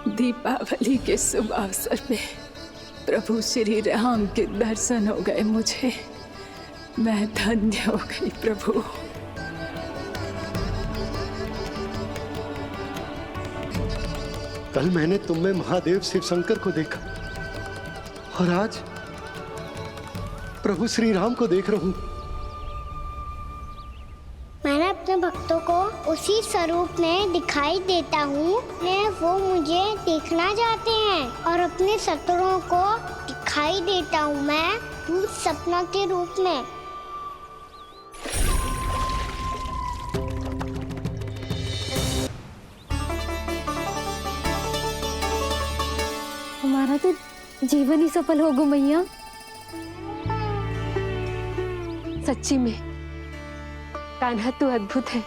दीपावली के शुभ अवसर पे प्रभु श्री राम के दर्शन हो गए मुझे। मैं धन्य हो गई प्रभु। कल मैंने तुम में महादेव शिव शंकर को देखा और आज प्रभु श्री राम को देख रहा हूं। मैंने अपने भक्तों को उसी स्वरूप में दिखाई देता हूँ मैं वो मुझे देखना चाहते हैं और अपने शत्रुओं को दिखाई देता हूँ मैं भूत सपना के रूप में। हमारा तो जीवन ही सफल हो गो मैया। सच्ची में कान्हा तू अद्भुत है।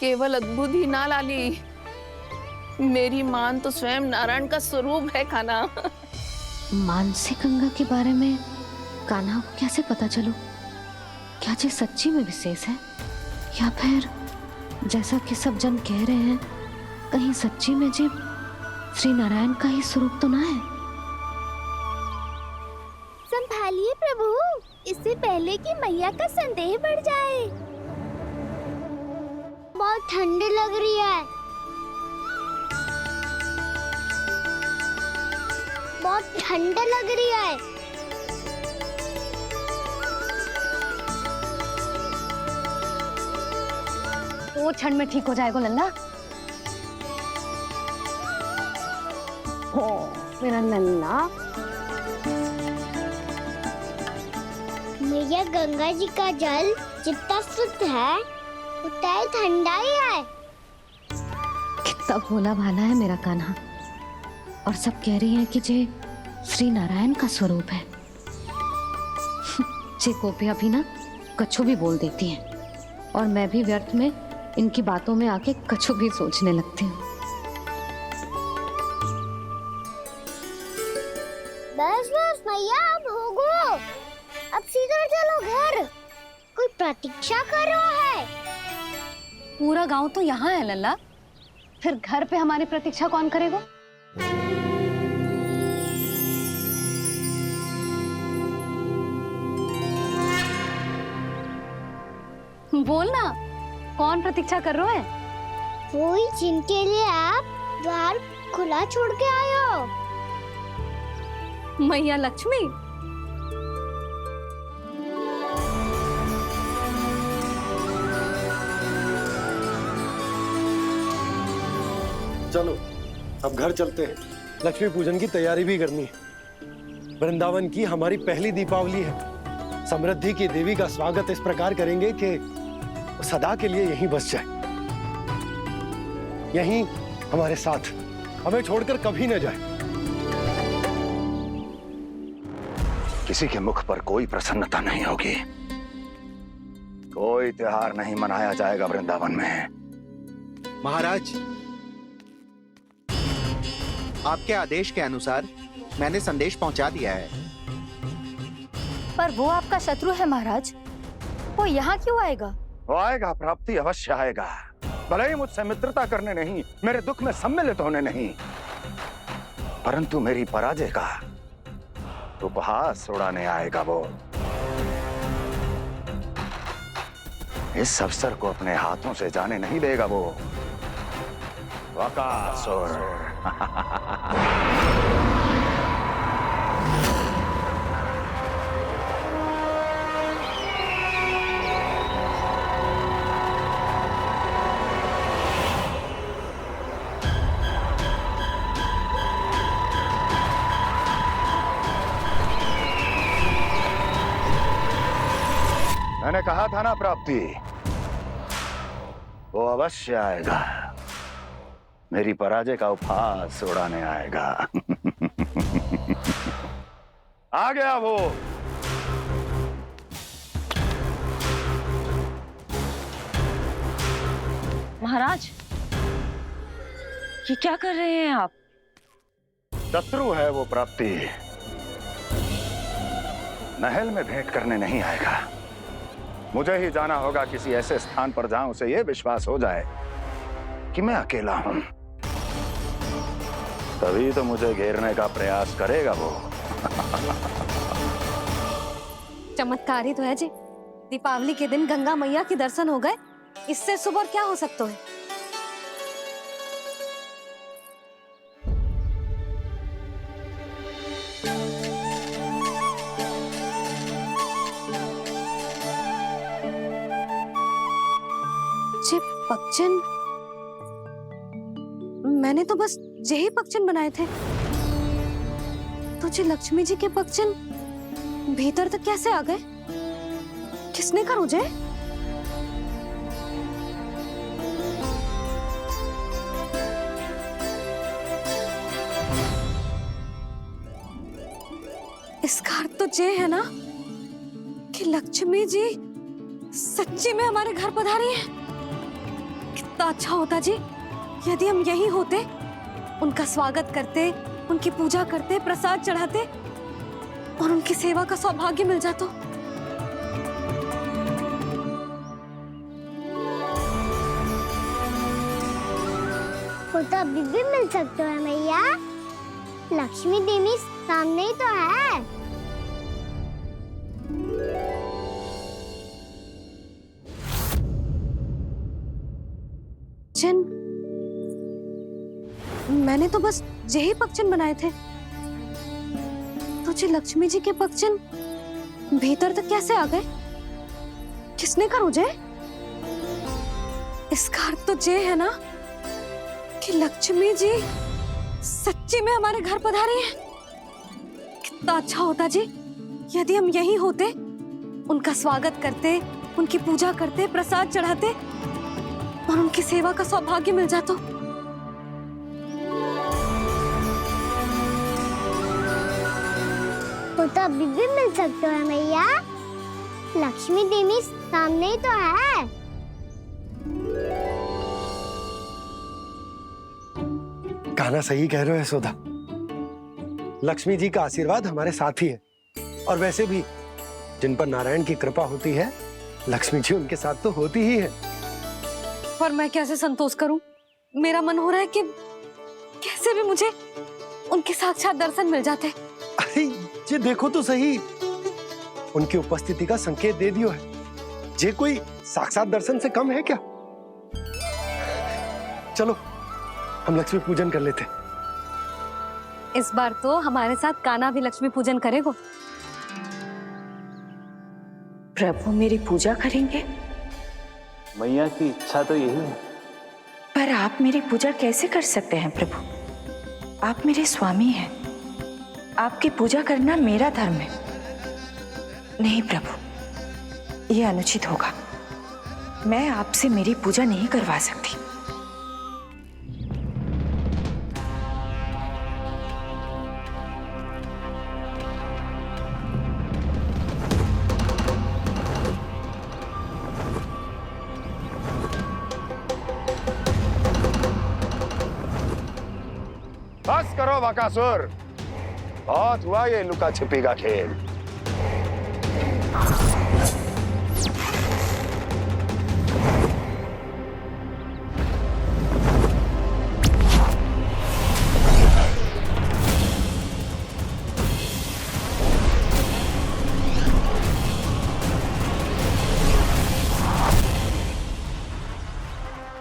केवल अद्भुत ही ना लाली, मेरी मान तो स्वयं नारायण का स्वरूप है कान्हा। मानसी गंगा के बारे में कान्हा को कैसे पता चलो? क्या ये सच्ची में विशेष है या फिर जैसा कि सब जन कह रहे हैं कहीं सच्ची में जी श्री नारायण का ही स्वरूप तो ना है? संभालिए प्रभु, इससे पहले कि मैया का संदेह बढ़ जाए। बहुत ठंड लग रही है। बहुत ठंड लग रही है। वो ठंड में ठीक हो जाएगा लल्ला। हो मेरा लल्ला। मैया गंगा जी का जल जितना शुद्ध है उतना ही ठंडा ही है। कितना भोला भाला है मेरा कान्हा। और सब कह रही हैं कि जे श्री नारायण का स्वरूप है। जे गोपियां भी ना कछु भी बोल देती हैं और मैं भी व्यर्थ में इनकी बातों में आके कछु भी सोचने लगती हूँ। बस बस मैया, अब होगो, अब सीधा चलो घर। कोई प्रतीक्षा कर रहा है। पूरा गांव तो यहाँ है लल्ला, फिर घर पे हमारी प्रतीक्षा कौन करेगा? बोल ना, कौन प्रतीक्षा कर रहे हैं? वही जिनके लिए आप द्वार खुला छोड़ के आए हो। मैया लक्ष्मी। चलो अब घर चलते हैं। लक्ष्मी पूजन की तैयारी भी करनी है। वृंदावन की हमारी पहली दीपावली है। समृद्धि की देवी का स्वागत इस प्रकार करेंगे कि वो सदा के लिए यहीं बस जाए, यहीं हमारे साथ, हमें छोड़कर कभी न जाए। किसी के मुख पर कोई प्रसन्नता नहीं होगी। कोई त्योहार नहीं मनाया जाएगा वृंदावन में। महाराज, आपके आदेश के अनुसार मैंने संदेश पहुंचा दिया है। पर वो आपका शत्रु है महाराज, वो यहाँ क्यों आएगा? वो आएगा, प्राप्ति अवश्य आएगा। भले ही मुझसे मित्रता करने नहीं, मेरे दुख में सम्मिलित होने नहीं, परंतु मेरी पराजय का उपहास उड़ाने आएगा वो। इस अवसर को अपने हाथों से जाने नहीं देगा वो। वकासुर। मैंने कहा था ना प्राप्ति, वो अवश्य आएगा। मेरी पराजय का उपहास उड़ाने आएगा। आ गया वो। महाराज, ये क्या कर रहे हैं आप? शत्रु है वो प्राप्ति। महल में भेंट करने नहीं आएगा। मुझे ही जाना होगा किसी ऐसे स्थान पर जहां उसे यह विश्वास हो जाए कि मैं अकेला हूं। तभी तो मुझे घेरने का प्रयास करेगा वो। चमत्कार ही तो है जी। दीपावली के दिन गंगा मैया के दर्शन हो गए, इससे शुभ और क्या हो सकता है। जे पक्षन, मैंने तो बस यही पक्षन बनाए थे, तो जे लक्ष्मी जी के पक्षन भीतर तक कैसे आ गए? किसने करूं जे? इसका अर्थ तो ये है ना कि लक्ष्मी जी सच्ची में हमारे घर पधारी हैं। कितना अच्छा होता जी यदि हम यही होते, उनका स्वागत करते, उनकी पूजा करते, प्रसाद चढ़ाते और उनकी सेवा का सौभाग्य मिल जाता। वो तो अभी भी मिल सकते हैं मैया। लक्ष्मी देवी सामने ही तो है। पक्षन, मैंने तो बस यही पक्षन बनाए थे, तो जे लक्ष्मी जी के पक्षन भीतर तक कैसे आ गए? किसने करूं जे? इसका अर्थ तो ये है ना कि लक्ष्मी जी सच्ची में हमारे घर पधारी हैं। कितना अच्छा होता जी यदि हम यही होते, उनका स्वागत करते, उनकी पूजा करते, प्रसाद चढ़ाते और उनकी सेवा का सौभाग्य मिल जाता। वो तो अभी भी मिल सकते हैं मैया। लक्ष्मी देवी सामने ही तो है। कान्हा सही कह रहे हो यशोदा। लक्ष्मी जी का आशीर्वाद हमारे साथ ही है, और वैसे भी जिन पर नारायण की कृपा होती है, लक्ष्मी जी उनके साथ तो होती ही है। पर मैं कैसे संतोष करूं? मेरा मन हो रहा है कि कैसे भी मुझे उनके साक्षात दर्शन मिल जाते। अरे ये देखो तो सही, उनकी उपस्थिति का संकेत दे दियो है। ये कोई साक्षात दर्शन से कम है क्या? चलो हम लक्ष्मी पूजन कर लेते। इस बार तो हमारे साथ कान्हा भी लक्ष्मी पूजन करेगा। प्रभु मेरी पूजा करेंगे? मैया की इच्छा तो यही है। पर आप मेरी पूजा कैसे कर सकते हैं प्रभु? आप मेरे स्वामी हैं। आपकी पूजा करना मेरा धर्म है। नहीं प्रभु, यह अनुचित होगा। मैं आपसे मेरी पूजा नहीं करवा सकती। बस करो बकासुर, बहुत हुआ ये लुका छिपी का खेल।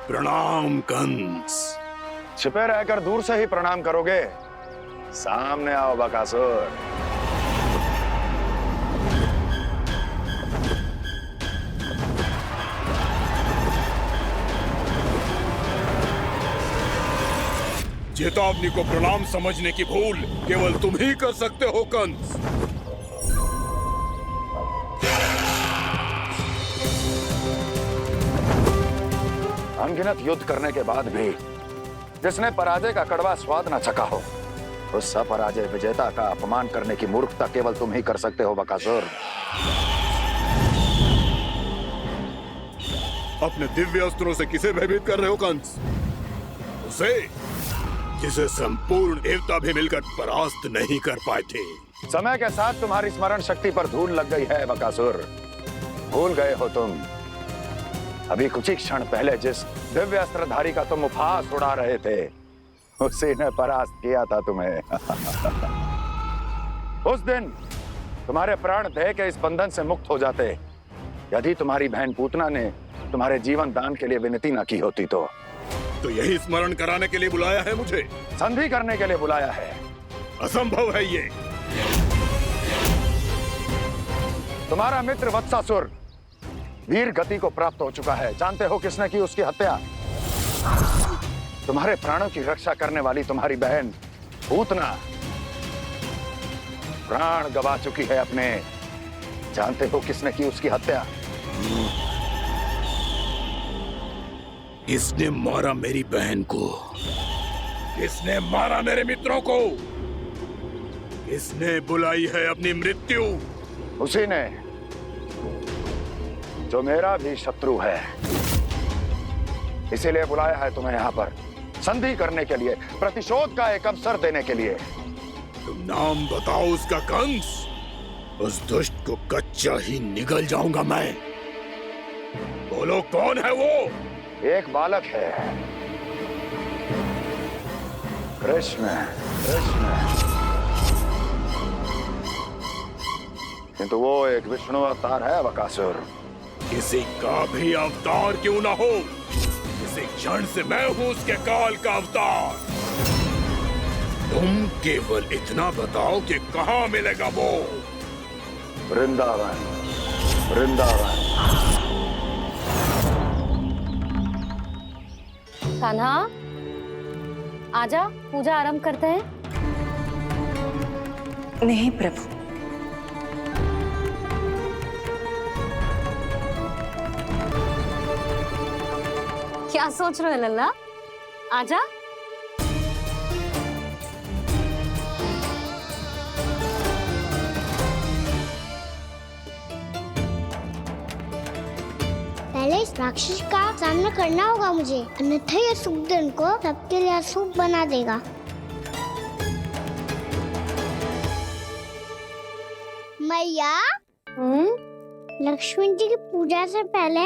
प्रणाम कंस। छिपे रहकर दूर से ही प्रणाम करोगे? सामने आओ बकासुर। चेतावनी को प्रणाम समझने की भूल केवल तुम ही कर सकते हो कंस। अनगिनत युद्ध करने के बाद भी जिसने पराजय का कड़वा स्वाद न चखा हो, उस अपराजय विजेता का अपमान करने की मूर्खता केवल तुम ही कर सकते हो बकासुर। अपने दिव्य अस्त्रों से किसे भयभीत कर रहे हो कंस? उसे जिसे संपूर्ण देवता भी मिलकर परास्त नहीं कर पाए थे। समय के साथ तुम्हारी स्मरण शक्ति पर धूल लग गई है बकासुर। भूल गए हो तुम अभी कुछ ही क्षण पहले जिस दिव्य अस्त्रधारी का तुम उपहास उड़ा रहे थे, उसी ने परास्त किया था तुम्हें। उस दिन तुम्हारे प्राण देह के इस बंधन से मुक्त हो जाते यदि तुम्हारी बहन पूतना ने तुम्हारे जीवन दान के लिए विनती न की होती तो यही स्मरण कराने के लिए बुलाया है मुझे? संधि करने के लिए बुलाया है। असंभव है ये। तुम्हारा मित्र वत्सासुर वीर गति को प्राप्त हो चुका है। जानते हो किसने की उसकी हत्या? तुम्हारे प्राणों की रक्षा करने वाली तुम्हारी बहन पूतना प्राण गवा चुकी है अपने। जानते हो किसने की उसकी हत्या? किसने मारा मेरी बहन को? किसने मारा मेरे मित्रों को? किसने बुलाई है अपनी मृत्यु? उसी ने जो मेरा भी शत्रु है। इसीलिए बुलाया है तुम्हें यहाँ पर संधि करने के लिए, प्रतिशोध का एक अवसर देने के लिए। तुम नाम बताओ उसका कंस। उस दुष्ट को कच्चा ही निगल जाऊंगा मैं। बोलो कौन है वो? एक बालक है, कृष्ण। कृष्ण किंतु वो एक विष्णु अवतार है बकासुर। किसी का भी अवतार क्यों ना हो, इसी क्षण से मैं हूं उसके काल का अवतार। तुम केवल इतना बताओ कि कहां मिलेगा वो? वृंदावन। वृंदावन। कान्हा, आजा, पूजा आरंभ करते हैं। नहीं प्रभु, क्या सोच रहे हो लल्ला? आजा। पहले इस राक्षस का सामना करना होगा मुझे, अन्यथा ये शुभ दिन को सबके लिए अशुभ बना देगा। मैया, लक्ष्मी जी की पूजा से पहले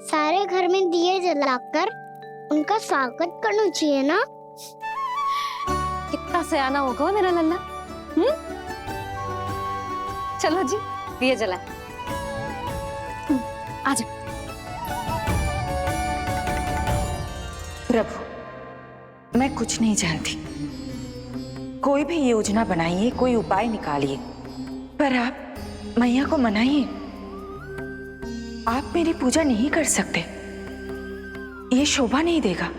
सारे घर में दिए जलाकर उनका स्वागत करना चाहिए ना? कितना सयाना होगा मेरा लल्ला। चलो जी, दिए जलाए। आजा। प्रभु, मैं कुछ नहीं जानती। कोई भी योजना बनाइए, कोई उपाय निकालिए, पर आप मैया को मनाइए। आप मेरी पूजा नहीं कर सकते, ये शोभा नहीं देगा।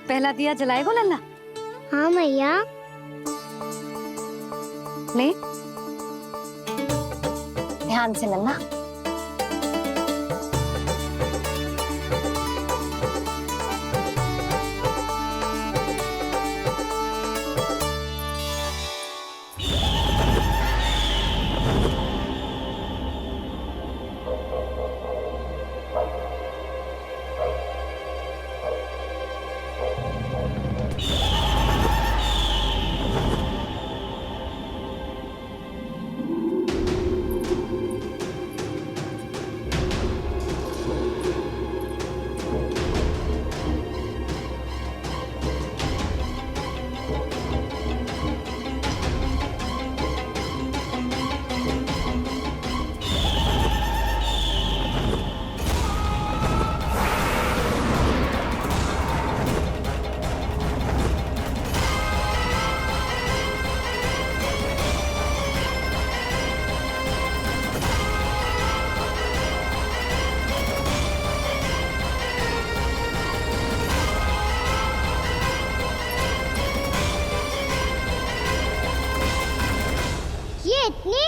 पहला दिया जलाएगो लल्ला? हाँ मैया। ले, ध्यान से लल्ला। इतनी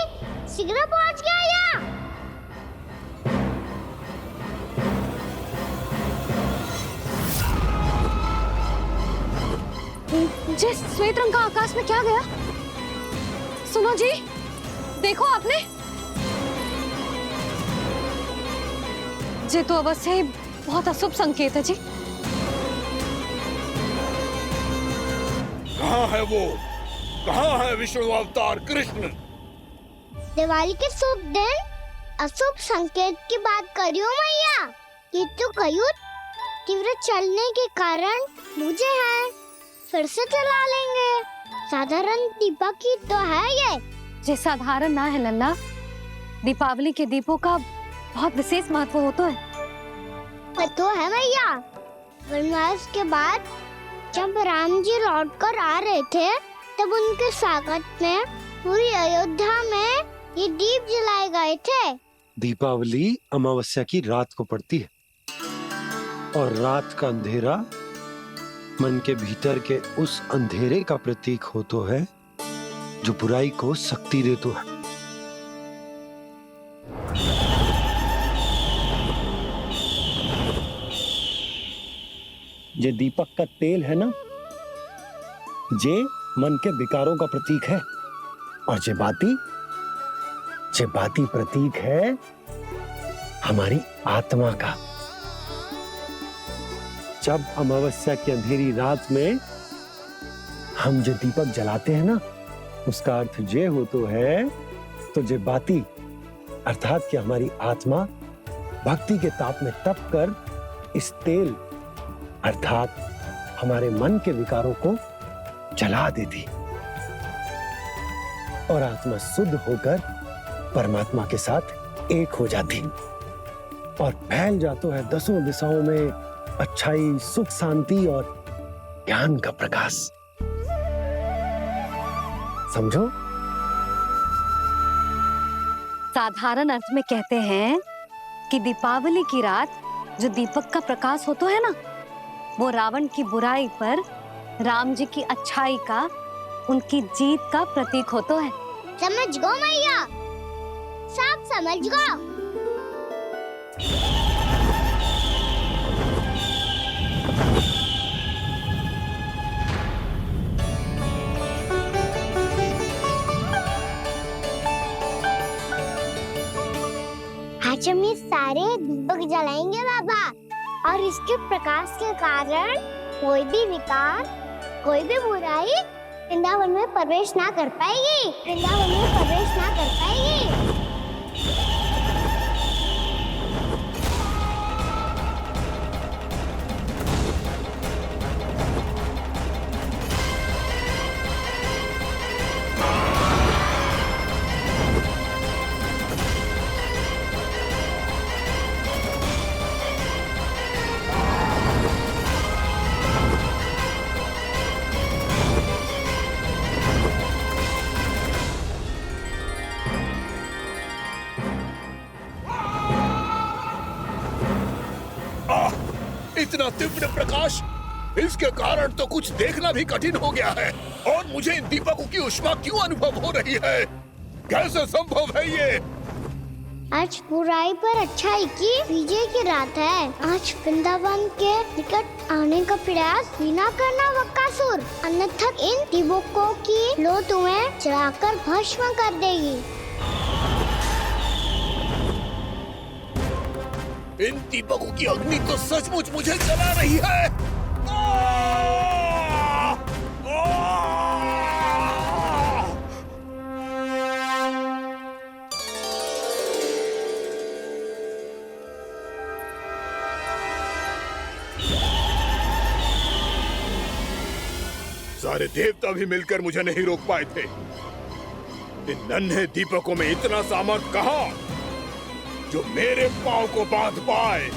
शीघ्र पहुंच गया यहाँ? जिस श्वेत रंग का आकाश में क्या गया? सुनो जी, देखो आपने, ये तो अवश्य ही बहुत अशुभ संकेत है जी। कहाँ है वो? कहाँ है विष्णु अवतार कृष्ण? दिवाली के शुभ दिन अशुभ संकेत की बात कर रही हूँ मैया। ये तो कयूत तीव्र चलने के कारण मुझे है, फिर से चला लेंगे। साधारण दीपक ही तो है ये साधारण ना है लल्ला, दीपावली के दीपों का बहुत विशेष महत्व होता है। तो है मैया। वनवास के बाद जब राम जी लौट कर आ रहे थे तब उनके स्वागत में पूरी अयोध्या में ये दीप जलाए गए थे। दीपावली अमावस्या की रात को पड़ती है और रात का अंधेरा मन के भीतर के उस अंधेरे का प्रतीक हो तो है जो बुराई को शक्ति दे तो है। ये दीपक का तेल है ना, जे मन के विकारों का प्रतीक है, और जे बाती प्रतीक है हमारी आत्मा का। जब अमावस्या की अंधेरी रात में हम जो दीपक जलाते हैं ना, उसका अर्थ ये हो तो है, तो जे बाती अर्थात कि हमारी आत्मा भक्ति के ताप में तप कर इस तेल अर्थात हमारे मन के विकारों को जला देती और आत्मा शुद्ध होकर परमात्मा के साथ एक हो जाती और फैल जाता है दसों दिशाओं में अच्छाई, सुख, शांति और ज्ञान का प्रकाश। समझो? साधारण अर्थ में कहते हैं कि दीपावली की रात जो दीपक का प्रकाश होता है ना, वो रावण की बुराई पर राम जी की अच्छाई का, उनकी जीत का प्रतीक होता है। समझ गो मैया, सब समझ गो। आज हम ये सारे दीपक जलाएंगे बाबा, और इसके प्रकाश के कारण कोई भी विकार, कोई भी बुराई वृंदावन में प्रवेश ना कर पाएगी, वृंदावन में प्रवेश ना कर पाएगी। इतना तीव्र प्रकाश, इसके कारण तो कुछ देखना भी कठिन हो गया है। और मुझे इन दीपकों की ऊष्मा क्यों अनुभव हो रही है? कैसे संभव है ये? आज बुराई पर अच्छाई की विजय की रात है। आज वृंदावन के निकट आने का प्रयास भी ना करना बकासुर, अन्यथा इन दीपकों की लो तुम्हें जलाकर भस्म कर देगी। इन दीपकों की अग्नि तो सचमुच मुझे जला रही है। सारे देवता भी मिलकर मुझे नहीं रोक पाए थे। इन नन्हे दीपकों में इतना सामर्थ्य कहां जो मेरे पांव को बांध पाए।